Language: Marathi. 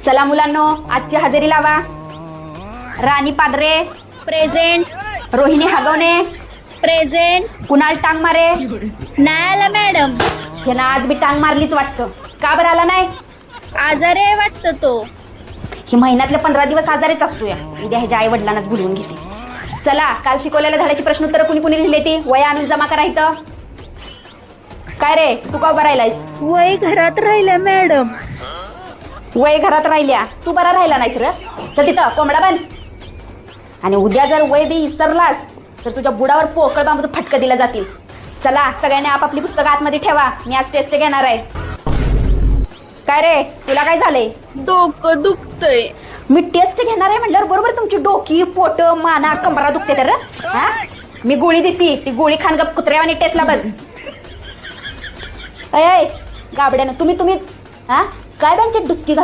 चला मुलांनो, आजची हजेरी लावा. राणी पादरे प्रेझेंट. रोहिणी हागवणे प्रेझेंट. कुणाल टांग मारे नाही आला मॅडम. हे ना आज मी टांग मारलीच वाटतं. का बरं आला नाही? आजारी आहे वाटतं तो. ही महिन्यातले 15 दिवस आजारीच असतो या. उद्या ह्याच्या आई वडिलांनाच बोलवून घेते. चला, काल शिकवलेल्या धड्याची प्रश्न उत्तर कुणी कुणी लिहिले ती वया आणून जमा करा इथं. काय रे, तू का उभा राहिलायस? वय घरात राहिल्या मॅडम. वय घरात राहिल्या, तू बरा राहिला नाहीस र. चल तिथं कोंबडा बन. आणि उद्या जर वय बी विसरलास तर तुझ्या बुडावर पोकळ बांबूचं फटकं दिलं जातील. चला, सगळ्यांनी आपापली पुस्तकं आतमध्ये ठेवा. मी आज टेस्ट घेणार आहे. काय रे, तुला काय झालंय? डोकं दुखतंय. मी टेस्ट घेणार आहे म्हटल्यावर बरोबर तुमची डोकी, पोट, माना, कंबरा दुखते तर हा. मी गोळी देते, ती गोळी खान गप कुत्र्यावानी टेस्टला बस. अय गाबड्यानं तुम्हीच हा काय बँकेत डुसकी घालून